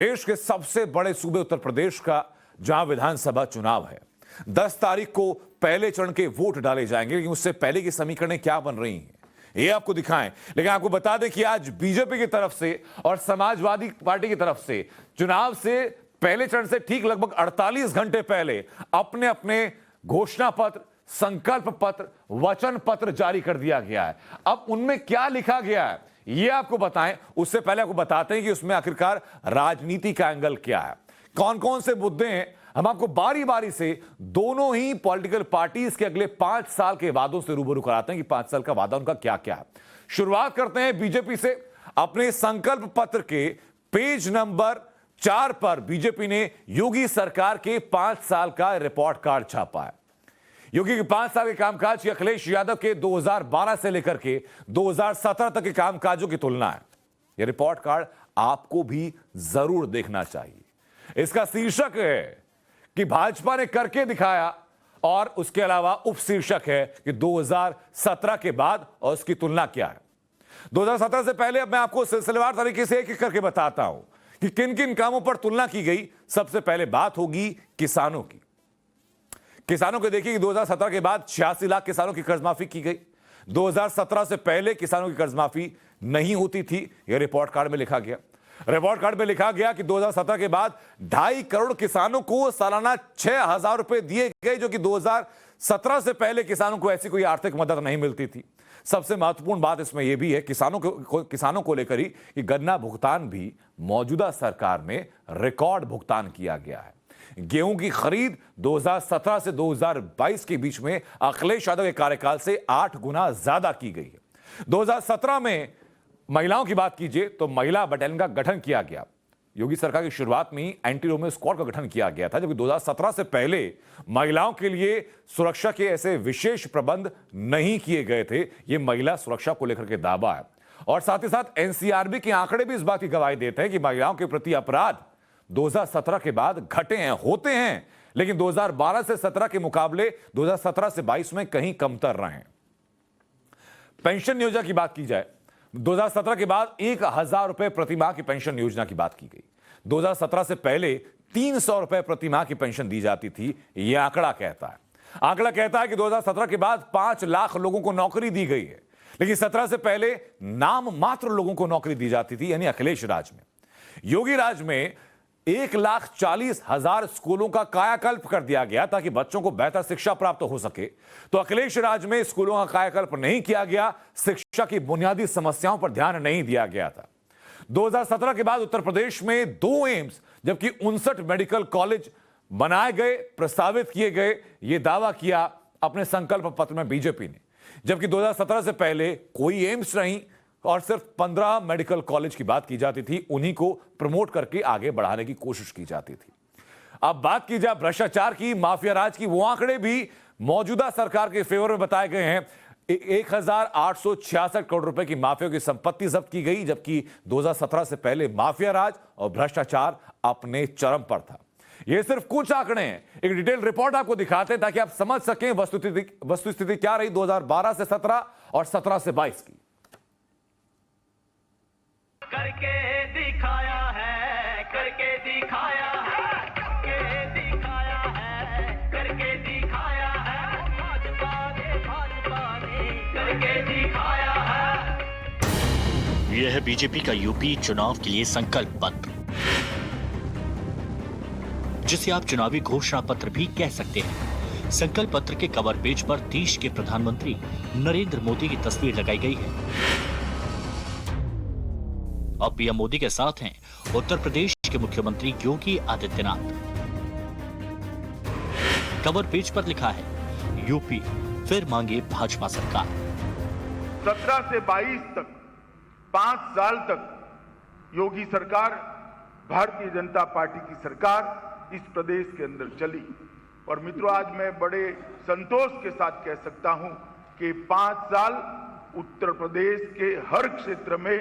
देश के सबसे बड़े सूबे उत्तर प्रदेश का जहां विधानसभा चुनाव है, 10 तारीख को पहले चरण के वोट डाले जाएंगे, लेकिन उससे पहले की समीकरणें क्या बन रही हैं ये आपको दिखाएं। लेकिन आपको बता दें कि आज बीजेपी की तरफ से और समाजवादी पार्टी की तरफ से चुनाव से पहले चरण से ठीक लगभग 48 घंटे पहले अपने अपने घोषणा पत्र, संकल्प पत्र, वचन पत्र जारी कर दिया गया है। अब उनमें क्या लिखा गया है ये आपको बताएं, उससे पहले आपको बताते हैं कि उसमें आखिरकार राजनीति का एंगल क्या है, कौन कौन से मुद्दे हैं। हम आपको बारी बारी से दोनों ही पॉलिटिकल पार्टीज के अगले 5 साल के वादों से रूबरू कराते हैं कि 5 साल का वादा उनका क्या क्या है। शुरुआत करते हैं बीजेपी से। अपने संकल्प पत्र के पेज नंबर 4 पर बीजेपी ने योगी सरकार के 5 साल का रिपोर्ट कार्ड छापा है। योगी के 5 साल के कामकाज की अखिलेश यादव के 2012 से लेकर के 2017 तक के कामकाजों की तुलना है। यह रिपोर्ट कार्ड आपको भी जरूर देखना चाहिए। इसका शीर्षक है कि भाजपा ने करके दिखाया और उसके अलावा उप शीर्षक है कि 2017 के बाद और उसकी तुलना क्या है। 2017 से पहले अब मैं आपको सिलसिलेवार तरीके से एक एक करके बताता हूं कि किन किन कामों पर तुलना की गई। सबसे पहले बात होगी किसानों की। किसानों को देखिए कि 2017 के बाद 86 लाख किसानों की कर्ज माफी की गई। 2017 से पहले किसानों की कर्ज माफी नहीं होती थी, यह रिपोर्ट कार्ड में लिखा गया। रिपोर्ट कार्ड में लिखा गया कि 2017 के बाद 2.5 करोड़ किसानों को सालाना 6,000 रुपए दिए गए, जो कि 2017 से पहले किसानों को ऐसी कोई आर्थिक मदद नहीं मिलती थी। सबसे महत्वपूर्ण बात इसमें यह भी है किसानों को लेकर ही कि गन्ना भुगतान भी मौजूदा सरकार में रिकॉर्ड भुगतान किया गया है। गेहूं की खरीद 2017 से 2022 के बीच में अखिलेश यादव के कार्यकाल से 8 गुना ज्यादा की गई है। 2017 में महिलाओं की बात कीजिए तो महिला बटालियन का गठन किया गया। योगी सरकार की शुरुआत में ही एंटी रोमियो स्क्वाड का गठन किया गया था, जबकि 2017 से पहले महिलाओं के लिए सुरक्षा के ऐसे विशेष प्रबंध नहीं किए गए थे। यह महिला सुरक्षा को लेकर के दावा है। और साथ ही साथ एनसीआरबी के आंकड़े भी इस बात की गवाही देते हैं कि महिलाओं के प्रति अपराध 2017 के बाद घटे हैं, होते हैं, लेकिन 2012 से 17 के मुकाबले 2017 से 22 में कहीं कमतर रहे हैं। पेंशन योजना की बात की जाए, 2017 के बाद 1,000 रुपए प्रति माह की पेंशन योजना की बात की गई। 2017 से पहले 300 रुपए प्रति माह की पेंशन दी जाती थी, यह आंकड़ा कहता है। आंकड़ा कहता है कि 2017 के बाद 5 लाख लोगों को नौकरी दी गई है, लेकिन 17 से पहले नाम मात्र लोगों को नौकरी दी जाती थी, यानी अखिलेश राज में। योगी राज में 1,40,000 स्कूलों का कायाकल्प कर दिया गया ताकि बच्चों को बेहतर शिक्षा प्राप्त हो सके। तो अखिलेश राज में स्कूलों का कायाकल्प नहीं किया गया, शिक्षा की बुनियादी समस्याओं पर ध्यान नहीं दिया गया था। 2017 के बाद उत्तर प्रदेश में 2 एम्स जबकि 59 मेडिकल कॉलेज बनाए गए, प्रस्तावित किए गए, यह दावा किया अपने संकल्प पत्र में बीजेपी ने। जबकि 2017 से पहले कोई एम्स नहीं और सिर्फ 15 मेडिकल कॉलेज की बात की जाती थी, उन्हीं को प्रमोट करके आगे बढ़ाने की कोशिश की जाती थी। अब बात की जाए भ्रष्टाचार की, माफिया राज की, वो आंकड़े भी मौजूदा सरकार के फेवर में बताए गए हैं। 1,866 करोड़ रुपए की माफिया की संपत्ति जब्त की गई, जबकि 2017 से पहले माफिया राज और भ्रष्टाचार अपने चरम पर था। ये सिर्फ कुछ आंकड़े हैं, एक डिटेल रिपोर्ट आपको दिखाते हैं ताकि आप समझ सकें वस्तुस्थिति क्या रही 2012 से 17 और 17 से 22 की। करके दिखाया है, करके दिखाया है, करके दिखाया है, करके दिखाया है, भाजपा ने करके दिखाया है। यह है बीजेपी का यूपी चुनाव के लिए संकल्प पत्र, जिसे आप चुनावी घोषणा पत्र भी कह सकते हैं। संकल्प पत्र के कवर पेज पर देश के प्रधानमंत्री नरेंद्र मोदी की तस्वीर लगाई गई है। अब पीएम मोदी के साथ हैं उत्तर प्रदेश के मुख्यमंत्री योगी आदित्यनाथ। कवर पेज पर लिखा है यूपी फिर मांगे भाजपा सरकार। 17 से 22 तक 5 साल तक योगी सरकार, भारतीय जनता पार्टी की सरकार इस प्रदेश के अंदर चली। और मित्रों, आज मैं बड़े संतोष के साथ कह सकता हूं कि 5 साल उत्तर प्रदेश के हर क्षेत्र में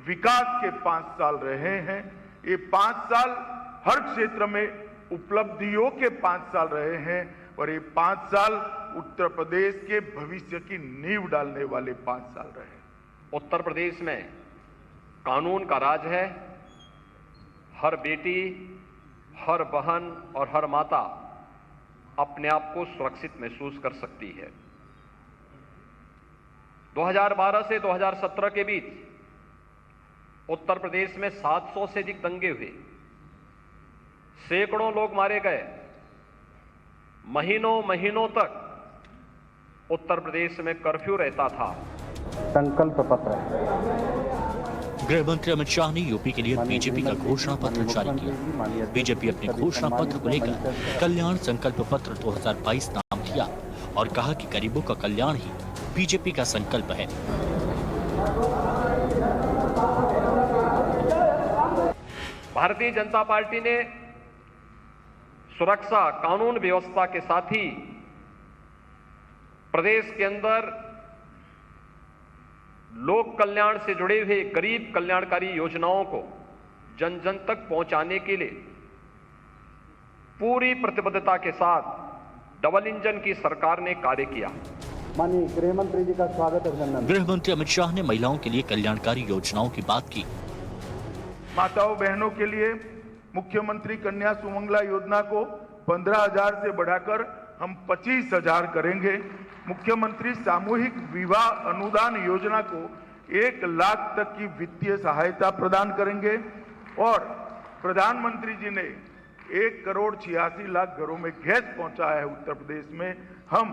विकास के 5 साल रहे हैं। ये 5 साल हर क्षेत्र में उपलब्धियों के 5 साल रहे हैं और ये 5 साल उत्तर प्रदेश के भविष्य की नींव डालने वाले 5 साल रहे। उत्तर प्रदेश में कानून का राज है, हर बेटी, हर बहन और हर माता अपने आप को सुरक्षित महसूस कर सकती है। 2012 से 2017 के बीच उत्तर प्रदेश में 700 से अधिक दंगे हुए, सैकड़ों लोग मारे गए, महीनों महीनों तक उत्तर प्रदेश में कर्फ्यू रहता था। संकल्प पत्र गृह मंत्री अमित शाह ने यूपी के लिए बीजेपी का घोषणा पत्र जारी किया। बीजेपी अपने घोषणा पत्र को लेकर कल्याण संकल्प पत्र 2022 नाम दिया और कहा कि गरीबों का कल्याण ही बीजेपी का संकल्प है। भारतीय जनता पार्टी ने सुरक्षा, कानून व्यवस्था के साथ ही प्रदेश के अंदर लोक कल्याण से जुड़े हुए गरीब कल्याणकारी योजनाओं को जन जन तक पहुंचाने के लिए पूरी प्रतिबद्धता के साथ डबल इंजन की सरकार ने कार्य किया। माननीय गृह मंत्री जी का स्वागत अभिनंदन। गृह मंत्री अमित शाह ने महिलाओं के लिए कल्याणकारी योजनाओं की बात की। माताओं बहनों के लिए मुख्यमंत्री कन्या सुमंगला योजना को 15,000 से बढ़ाकर हम 25,000 करेंगे। मुख्यमंत्री सामूहिक विवाह अनुदान योजना को 1 लाख तक की वित्तीय सहायता प्रदान करेंगे और प्रधानमंत्री जी ने 1,86,00,000 घरों में गैस पहुंचाया है उत्तर प्रदेश में। हम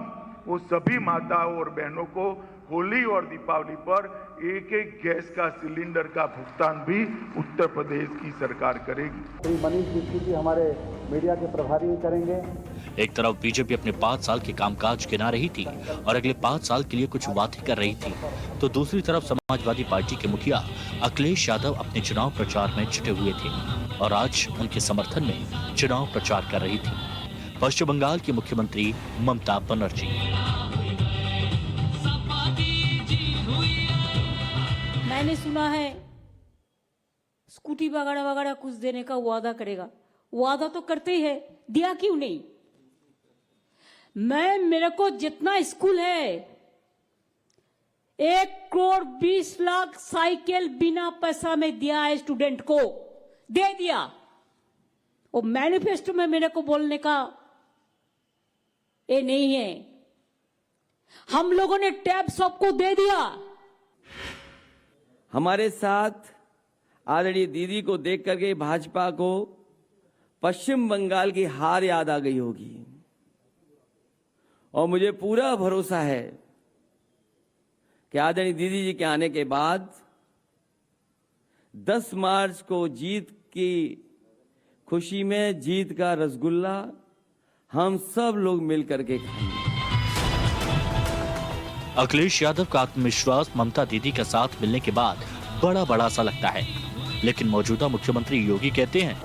वो सभी माताओं और बहनों को होली और दीपावली पर 1-1 गैस का सिलेंडर का भुगतान भी उत्तर प्रदेश की सरकार करेगी। श्री मनीष दीक्षित जी हमारे मीडिया के प्रभारी करेंगे। एक तरफ बीजेपी अपने 5 साल के कामकाज गिना रही थी और अगले 5 साल के लिए कुछ बातें कर रही थी, तो दूसरी तरफ समाजवादी पार्टी के मुखिया अखिलेश यादव अपने चुनाव प्रचार में जुटे हुए थे और आज उनके समर्थन में चुनाव प्रचार कर रही थी पश्चिम बंगाल की मुख्यमंत्री ममता बनर्जी। मैंने सुना है स्कूटी वगैरह वगैरह कुछ देने का वादा करेगा। वादा तो करते ही है, दिया क्यों नहीं? मेरे को जितना स्कूल है 1,20,00,000 साइकिल बिना पैसा में दिया है, स्टूडेंट को दे दिया। वो मैनिफेस्टो में मेरे को बोलने का ये नहीं है। हम लोगों ने टैब सबको दे दिया। हमारे साथ आदरणीय दीदी को देख करके भाजपा को पश्चिम बंगाल की हार याद आ गई होगी और मुझे पूरा भरोसा है कि आदरणीय दीदी जी के आने के बाद 10 मार्च को जीत की खुशी में जीत का रसगुल्ला हम सब लोग मिलकर के खाएंगे। अखिलेश यादव का आत्मविश्वास ममता दीदी का साथ मिलने के बाद बड़ा सा लगता है, लेकिन मौजूदा मुख्यमंत्री योगी कहते हैं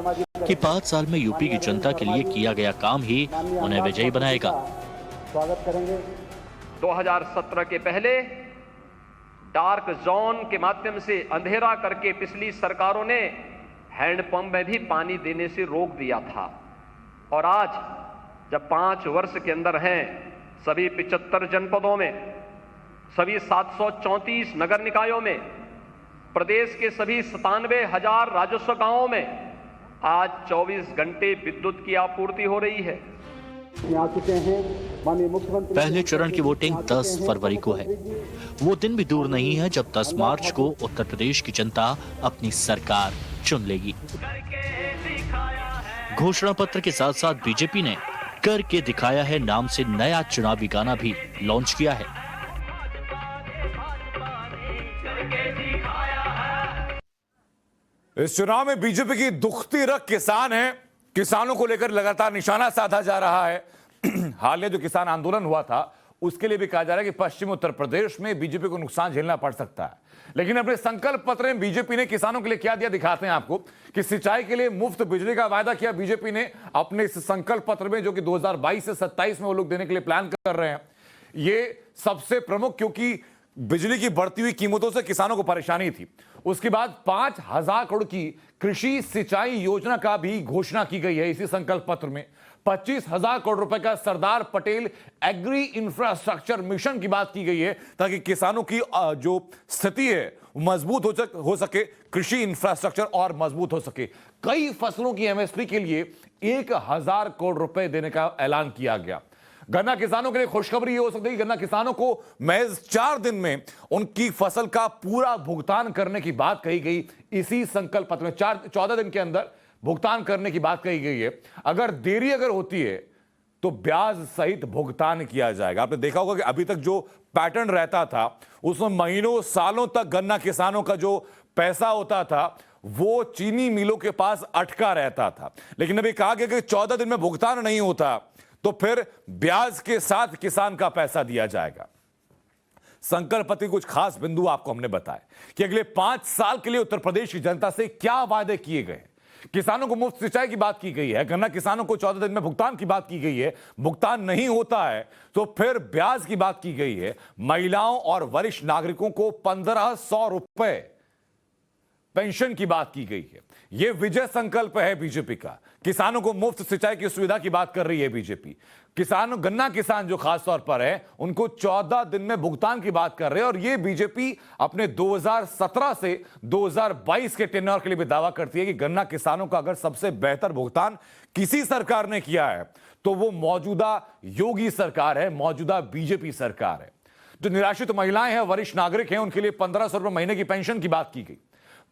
कि 5 साल में यूपी की जनता के लिए किया गया काम ही उन्हें विजयी बनाएगा। स्वागत करेंगे। 2017 के पहले डार्क जोन के माध्यम से अंधेरा करके पिछली सरकारों ने हैंडपंप में भी पानी देने से रोक दिया था और आज जब 5 वर्ष के अंदर हैं, सभी 75 जनपदों में, सभी 734 नगर निकायों में, प्रदेश के सभी 97,000 राजस्व गांवों में आज 24 घंटे विद्युत की आपूर्ति हो रही है। आ चुके हैं माननीय मुख्यमंत्री। पहले चरण की वोटिंग 10 फरवरी को है। वो दिन भी दूर नहीं है जब 10 मार्च को उत्तर प्रदेश की जनता अपनी सरकार चुन लेगी। घोषणा पत्र के साथ साथ बीजेपी ने करके दिखाया है नाम से नया चुनावी गाना भी लॉन्च किया है। इस चुनाव में बीजेपी की दुखती रग किसान है। किसानों को लेकर लगातार निशाना साधा जा रहा है। हालिया जो किसान आंदोलन हुआ था उसके लिए भी कहा जा रहा है कि पश्चिम उत्तर प्रदेश में बीजेपी को नुकसान झेलना पड़ सकता है। लेकिन अपने संकल्प पत्र में बीजेपी ने किसानों के लिए क्या दिया दिखाते हैं आपको कि सिंचाई के लिए मुफ्त बिजली का वायदा किया बीजेपी ने अपने इस संकल्प पत्र में, जो कि 2022 से 27 में वो लोग देने के लिए प्लान कर रहे हैं। ये सबसे प्रमुख, क्योंकि बिजली की बढ़ती हुई कीमतों से किसानों को परेशानी थी उसके बाद 5,000 करोड़ की कृषि सिंचाई योजना का भी घोषणा की गई है। इसी संकल्प पत्र में 25,000 करोड़ रुपए का Sardar Patel agree infrastructure mission की बात की गई है, ताकि किसानों की जो स्थिति है मजबूत हो सके, कृषि इंफ्रास्ट्रक्चर और मजबूत हो सके। कई फसलों की एमएसपी के लिए 1,000 करोड़ रुपए देने का ऐलान किया गया। गन्ना किसानों के लिए खुशखबरी ये हो सकती है कि गन्ना किसानों को महज 4 दिन में उनकी फसल का पूरा भुगतान करने की बात कही गई। इसी संकल्प पत्र में 14 दिन के अंदर भुगतान करने की बात कही गई है। अगर देरी होती है तो ब्याज सहित भुगतान किया जाएगा। आपने देखा होगा कि अभी तक जो पैटर्न रहता था उसमें महीनों सालों तक गन्ना किसानों का जो पैसा होता था वो चीनी मिलों के पास अटका रहता था, लेकिन अभी कहा गया कि 14 दिन में भुगतान नहीं होता तो फिर ब्याज के साथ किसान का पैसा दिया जाएगा। संकल्प पत्र के कुछ खास बिंदु आपको हमने बताए कि अगले 5 साल के लिए उत्तर प्रदेश की जनता से क्या वादे किए गए। किसानों को मुफ्त सिंचाई की बात की गई है, गन्ना किसानों को 14 दिन में भुगतान की बात की गई है, भुगतान नहीं होता है तो फिर ब्याज की बात की गई है। महिलाओं और वरिष्ठ नागरिकों को 1,500 रुपए पेंशन की बात की गई है। यह विजय संकल्प है बीजेपी का। किसानों को मुफ्त सिंचाई की सुविधा की बात कर रही है बीजेपी। गन्ना किसान जो खास तौर पर है उनको 14 दिन में भुगतान की बात कर रहे हैं, और यह बीजेपी अपने 2017 से 2022 के टेन्योर के लिए भी दावा करती है कि गन्ना किसानों का अगर सबसे बेहतर भुगतान किसी सरकार ने किया है तो वो मौजूदा योगी सरकार है, मौजूदा बीजेपी सरकार है। जो निराश्रित महिलाएं हैं, वरिष्ठ नागरिक हैं, उनके लिए 1,500 रुपए महीने की पेंशन की बात की गई।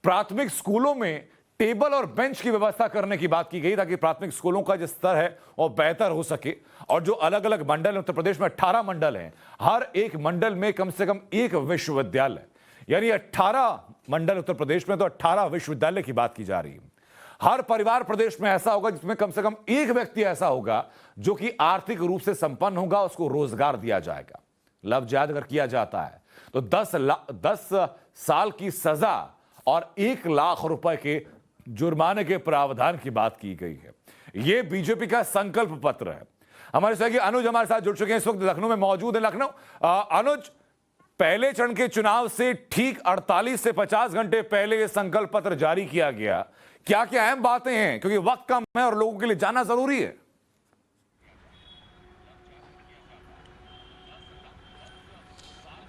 प्राथमिक स्कूलों में टेबल और बेंच की व्यवस्था करने की बात की गई ताकि प्राथमिक स्कूलों का जो स्तर है वो बेहतर हो सके। और जो अलग अलग मंडल है, उत्तर प्रदेश में 18 मंडल हैं, हर एक मंडल में कम से कम एक विश्वविद्यालय, यानी 18 मंडल उत्तर प्रदेश में, तो 18 विश्वविद्यालय की बात की जा रही है। हर परिवार प्रदेश में ऐसा होगा जिसमें कम से कम एक व्यक्ति ऐसा होगा जो कि आर्थिक रूप से संपन्न होगा, उसको रोजगार दिया जाएगा। लफ्ज याद अगर किया जाता है तो 10 साल की सजा और 1 लाख रुपए के जुर्माने के प्रावधान की बात की गई है। यह बीजेपी का संकल्प पत्र है। हमारे सहयोगी अनुज हमारे साथ जुड़ चुके हैं, इस वक्त लखनऊ में मौजूद है। लखनऊ, अनुज, पहले चरण के चुनाव से ठीक 48 से 50 घंटे पहले यह संकल्प पत्र जारी किया गया। क्या क्या अहम बातें हैं, क्योंकि वक्त कम है और लोगों के लिए जाना जरूरी है।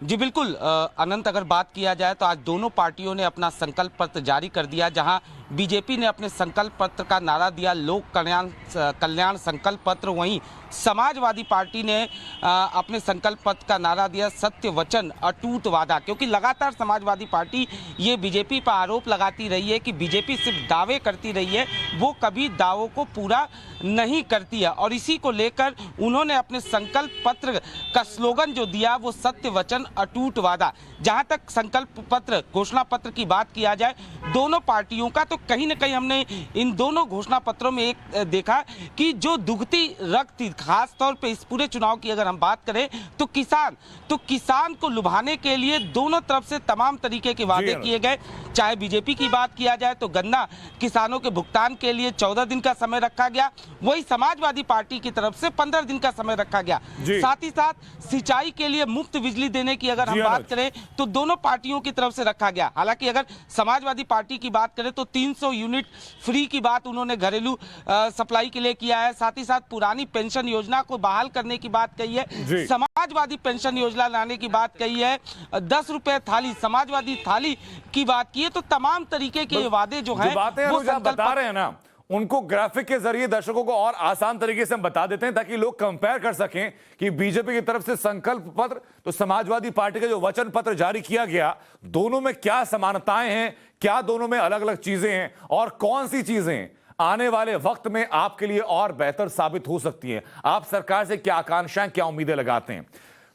जी बिल्कुल अनंत, अगर बात किया जाए तो आज दोनों पार्टियों ने अपना संकल्प पत्र जारी कर दिया। जहां बीजेपी ने अपने संकल्प पत्र का नारा दिया लोक कल्याण संकल्प पत्र, वहीं समाजवादी पार्टी ने अपने संकल्प पत्र का नारा दिया सत्य वचन अटूट वादा। क्योंकि लगातार समाजवादी पार्टी ये बीजेपी पर आरोप लगाती रही है कि बीजेपी सिर्फ दावे करती रही है, वो कभी दावों को पूरा नहीं करती है, और इसी को लेकर उन्होंने अपने संकल्प पत्र का स्लोगन जो दिया वो सत्य वचन अटूट वादा। जहां तक संकल्प पत्र घोषणा पत्र की बात किया जाए दोनों पार्टियों का, तो कहीं ना कहीं हमने इन दोनों घोषणा पत्रों में एक देखा कि जो दुखती रग थी, खास तौर पे इस पूरे चुनाव की अगर हम बात करें तो किसान को लुभाने के लिए दोनों तरफ से तमाम तरीके के वादे किए गए। चाहे बीजेपी की बात किया जाए तो गन्ना किसानों के भुगतान के लिए 14 दिन का समय रखा गया, वही समाजवादी पार्टी की तरफ से 15 दिन का समय रखा गया। साथ ही साथ सिंचाई के लिए मुफ्त बिजली देने की अगर हम बात करें तो दोनों पार्टियों की तरफ से रखा गया। हालांकि अगर समाजवादी पार्टी की बात करें तो 300 यूनिट फ्री की बात उन्होंने घरेलू सप्लाई के लिए किया है। साथ ही साथ पुरानी पेंशन योजना को बहाल करने की बात कही है, समाजवादी पेंशन योजना लाने की बात कही है, 10 रुपए थाली समाजवादी थाली की बात की है। तो तमाम तरीके के वादे जो हैं वो बता रहे हैं ना, उनको ग्राफिक के जरिए दर्शकों को और आसान तरीके से हम बता देते हैं ताकि लोग कंपेयर कर सकें कि बीजेपी की तरफ से संकल्प पत्र तो समाजवादी पार्टी का जो वचन पत्र जारी किया गया, दोनों में क्या समानताएं हैं, क्या दोनों में अलग अलग चीजें हैं, और कौन सी चीजें आने वाले वक्त में आपके लिए और बेहतर साबित हो सकती हैं। आप सरकार से क्या आकांक्षाएं, क्या उम्मीदें लगाते हैं।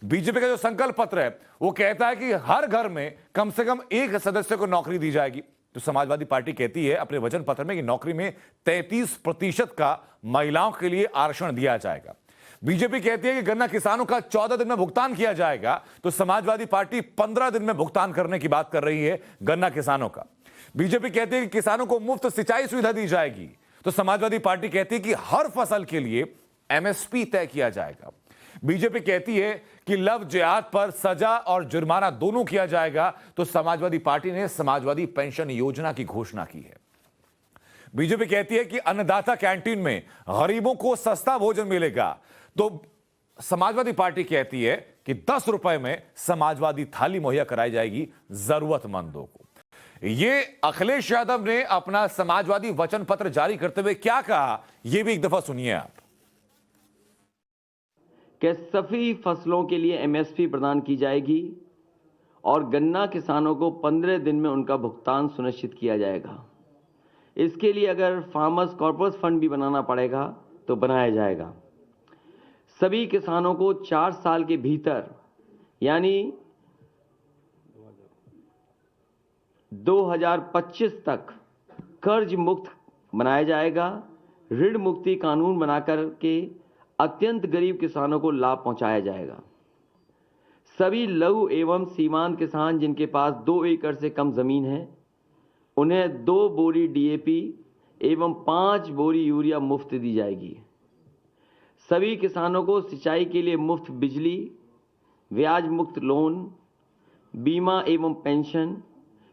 बीजेपी का जो संकल्प पत्र है वो कहता है कि हर घर में कम से कम एक सदस्य को नौकरी दी जाएगी। तो समाजवादी पार्टी कहती है अपने वचन पत्र में कि नौकरी में 33% का महिलाओं के लिए आरक्षण दिया जाएगा। बीजेपी कहती है कि गन्ना किसानों का 14 दिन में भुगतान किया जाएगा, तो समाजवादी पार्टी 15 दिन में भुगतान करने की बात कर रही है गन्ना किसानों का। बीजेपी कहती है कि किसानों को मुफ्त सिंचाई सुविधा दी जाएगी, तो समाजवादी पार्टी कहती है कि हर फसल के लिए एमएसपी तय किया जाएगा। बीजेपी कहती है कि लव जिहाद पर सजा और जुर्माना दोनों किया जाएगा, तो समाजवादी पार्टी ने समाजवादी पेंशन योजना की घोषणा की है। बीजेपी कहती है कि अन्नदाता कैंटीन में गरीबों को सस्ता भोजन मिलेगा, तो समाजवादी पार्टी कहती है कि 10 रुपए में समाजवादी थाली मुहैया कराई जाएगी जरूरतमंदों को। ये अखिलेश यादव ने अपना समाजवादी वचन पत्र जारी करते हुए क्या कहा, यह भी एक दफा सुनिए आप। कि सभी फसलों के लिए एमएसपी प्रदान की जाएगी और गन्ना किसानों को 15 दिन में उनका भुगतान सुनिश्चित किया जाएगा। इसके लिए अगर फार्मर्स कॉर्पोरेट फंड भी बनाना पड़ेगा तो बनाया जाएगा। सभी किसानों को 4 साल के भीतर यानी 2025 तक कर्ज मुक्त बनाया जाएगा। ऋण मुक्ति कानून बनाकर के अत्यंत गरीब किसानों को लाभ पहुंचाया जाएगा। सभी लघु एवं सीमांत किसान जिनके पास 2 एकड़ से कम जमीन है, उन्हें 2 बोरी डीएपी एवं 5 बोरी यूरिया मुफ्त दी जाएगी। सभी किसानों को सिंचाई के लिए मुफ्त बिजली, ब्याज मुक्त लोन, बीमा एवं पेंशन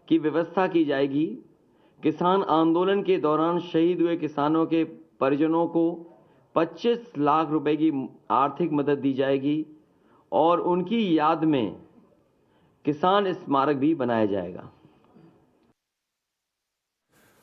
की व्यवस्था की जाएगी। किसान आंदोलन के दौरान शहीद हुए किसानों के परिजनों को 25 लाख रुपए की आर्थिक मदद दी जाएगी और उनकी याद में किसान स्मारक भी बनाया जाएगा।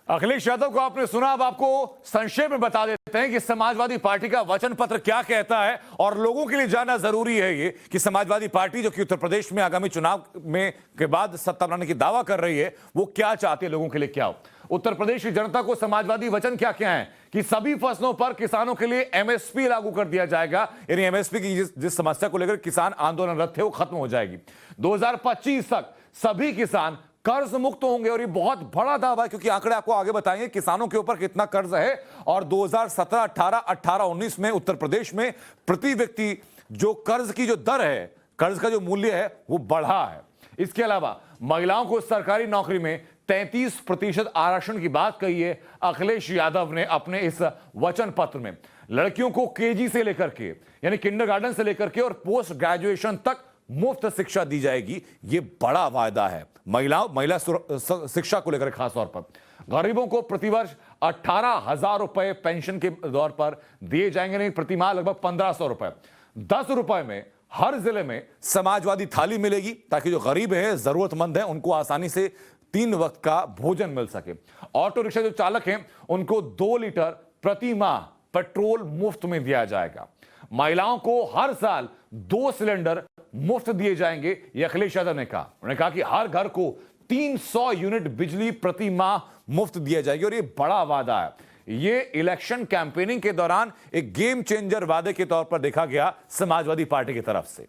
अखिलेश यादव को आपने सुना, अब आपको संक्षेप में बता देते हैं कि समाजवादी पार्टी का वचन पत्र क्या कहता है, और लोगों के लिए जानना जरूरी है ये कि समाजवादी पार्टी जो कि उत्तर प्रदेश में आगामी चुनाव में के बाद सत्ता बनाने की दावा कर रही है, वो क्या चाहती है, लोगों के लिए क्या हो। उत्तर प्रदेश की जनता को समाजवादी वचन क्या क्या है कि सभी फसलों पर किसानों के लिए एमएसपी लागू कर दिया जाएगा, यानी एमएसपी की जिस समस्या को लेकर किसान आंदोलनरत थे वो खत्म हो जाएगी। 2025 तक सभी किसान कर्ज मुक्त होंगे, और ये बहुत बड़ा दावा है क्योंकि आंकड़े आपको आगे बताएंगे किसानों के ऊपर कितना कर्ज है। और 2017, 18, 19 में उत्तर प्रदेश में प्रति व्यक्ति जो कर्ज की जो दर है, कर्ज का जो मूल्य है वो बढ़ा है। इसके अलावा महिलाओं को सरकारी नौकरी में 33% आरक्षण की बात कही है अखिलेश यादव ने अपने इस वचन पत्र में। लड़कियों को केजी से लेकर के यानी किंडरगार्टन से लेकर के और पोस्ट ग्रेजुएशन तक मुफ्त शिक्षा दी जाएगी, ये बड़ा वायदा है महिला शिक्षा को लेकर। खास तौर पर गरीबों को प्रतिवर्ष 18,000 रुपए पेंशन के तौर पर दिए जाएंगे, नहीं प्रति माह लगभग 1,500 रुपए। 10 रुपए में हर जिले में समाजवादी थाली मिलेगी ताकि जो गरीब है, जरूरतमंद है, उनको आसानी से 3 वक्त का भोजन मिल सके। ऑटो रिक्शा जो चालक हैं उनको 2 लीटर प्रति माह पेट्रोल मुफ्त में दिया जाएगा। महिलाओं को हर साल 2 सिलेंडर मुफ्त दिए जाएंगे, ये अखिलेश यादव ने कहा। उन्होंने कहा कि हर घर को 300 यूनिट बिजली प्रति माह मुफ्त दिया जाएगी, और ये बड़ा वादा है। ये इलेक्शन कैंपेनिंग के दौरान एक गेम चेंजर वादे के तौर पर देखा गया समाजवादी पार्टी की तरफ से।